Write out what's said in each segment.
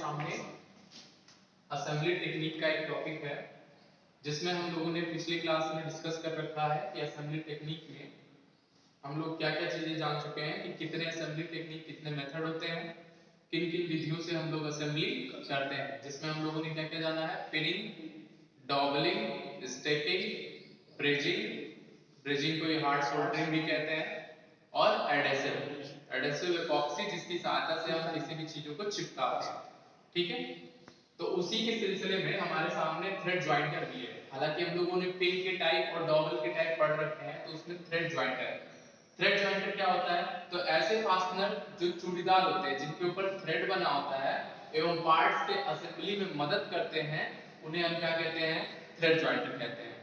सामने assembly technique का एक टॉपिक है जिसमें हम लोगों ने पिछली क्लास में डिस्कस कर रखा है कि असेंबली टेक्निक में हम लोग क्या क्या चीजें जान चुके हैं कि कितने असेंबली टेक्निक कितने मेथड होते हैं, किन किन विधियों से हम लोग असेंबली करते हैं। जिसमें हम लोगों ने क्या क्या जाना है, पिनिंग, डॉबलिंग, स्टैकिंग, ब्रिजिंग को हार्ड सोल्डरिंग भी कहते हैं, और एडेसिव एपॉक्सी जिसकी सहायता से हम किसी भी चीजों को चिपकाते हैं। ठीक है, तो उसी के सिलसिले में हमारे सामने थ्रेड ज्वाइंटर भी है। हालांकि हम लोगों ने पिन के टाइप और डॉबल के टाइप पढ़ रखे हैं, तो उसमें थ्रेड ज्वाइंटर क्या होता है, तो ऐसे फास्टनर जो चूड़ीदार होते हैं जिनके ऊपर थ्रेड बना होता है एवं पार्ट्स के असेंबली में मदद करते हैं, उन्हें हम क्या कहते हैं, थ्रेड ज्वाइंटर कहते हैं।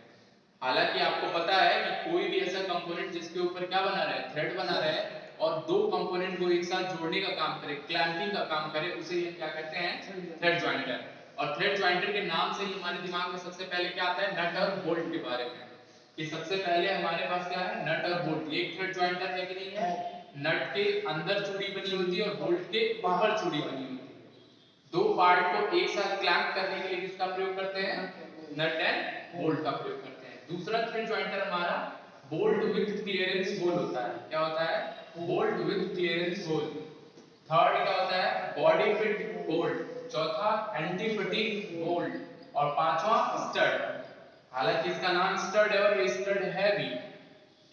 हालांकि आपको पता है कि कोई भी ऐसा कंपोनेंट जिसके ऊपर क्या बना रहे, थ्रेड बना रहे और दो कंपोनेंट को एक साथ जोड़ने का काम करे, क्लैंपिंग का काम करे, उसे हम क्या कहते हैं, थ्रेड ज्वाइंटर। और थ्रेड ज्वाइंटर के नाम से ही हमारे दिमाग में सबसे पहले क्या आता है, नट और बोल्ट के बारे में, कि सबसे पहले हमारे पास क्या है, नट और बोल्ट। एक थ्रेड ज्वाइंटर है कि नहीं है, नट के अंदर चूड़ी बनी होती है और बोल्ट के बाहर चूड़ी बनी होती है। दो पार्ट को एक साथ क्लैंप करने के लिए किसका प्रयोग करते हैं, नट एंड बोल्ट का प्रयोग करते हैं। दूसरा थ्रेड ज्वाइंटर हमारा बोल्ट विद क्लियरेंस होल होता है। क्या होता है, bolt with clearance hole. Third क्या होता है, बॉडी फिट बोल्ट। चौथा एंटी फटीग बोल्ट। और पांचवा स्टड। हालांकि इसका नाम स्टड है और ये स्टड है भी।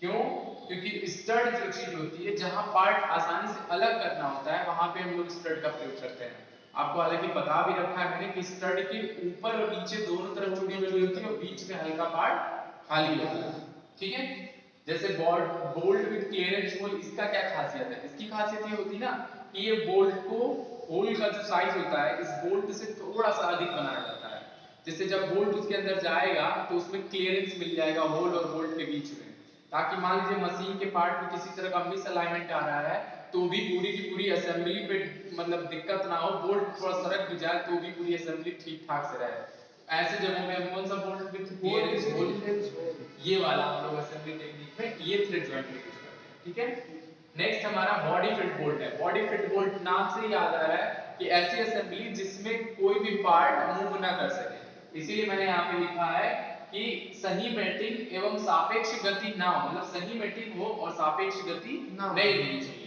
क्यों, क्योंकि स्टड जो चीज होती है जहां पार्ट आसानी से अलग करना होता है वहां पे हम लोग स्टड का प्रयोग करते हैं। आपको हालांकि बता भी रखा है मैंने कि स्टड के ऊपर और नीचे दोनों तरफ चूड़ी बनी होती है और बीच में हल्का पार्ट खाली होता है। ठीक है, जैसे बोल्ट विद क्लियरेंस होल, इसका क्या खासियत है, इसकी खासियत ये होती है ना कि ये बोल्ट को, होल का जो साइज होता है इस बोल्ट से थोड़ा सा अधिक बनाया जाता है, जिससे जब बोल्ट उसके अंदर जाएगा तो उसमें क्लियरेंस मिल जाएगा होल और बोल्ट के बीच में, ताकि मान लीजिए मशीन के पार्ट में किसी तरह का मिस अलाइनमेंट आ रहा है तो भी पूरी की पूरी असेंबली पे मतलब दिक्कत ना हो, बोल्ट थोड़ा सरक भी जाए तो भी पूरी असेंबली ठीक ठाक से रहे। ऐसे जगहों में हम कौन सा बोल्ट विद क्लियरेंस होल, ये वाला हम लोग असेंबली टेक्निक में ये थ्रेड ज्वाइंटर यूज करते हैं। ठीक है, नेक्स्ट हमारा बॉडी फिट बोल्ट है। बॉडी फिट बोल्ट नाम से ही याद आ रहा है कि ऐसी असेंबली जिसमें कोई भी पार्ट मूव ना कर सके, इसीलिए मैंने यहाँ पे लिखा है कि सही मेटिंग एवं सापेक्ष गति ना हो, मतलब सही मेटिंग हो और सापेक्ष गति नहीं होनी चाहिए।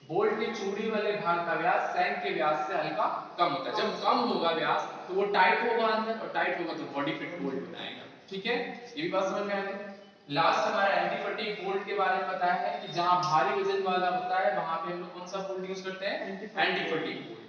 बोल्ट की चूड़ी वाले भाग का व्यास सैंक के व्यास से हल्का कम होता है। जब कम होगा व्यास तो वो टाइट होगा अंदर, और टाइट होगा तो बॉडी फिट बोल्ट बनाएगा। ठीक है, ये भी बात समझ में आ गई। लास्ट हमारा एंटी फटीग बोल्ट के बारे में बताया है कि जहां भारी वजन वाला होता है वहां पे हम लोग कौन सा बोल्ट यूज करते हैं, एंटी फटीग बोल्ट।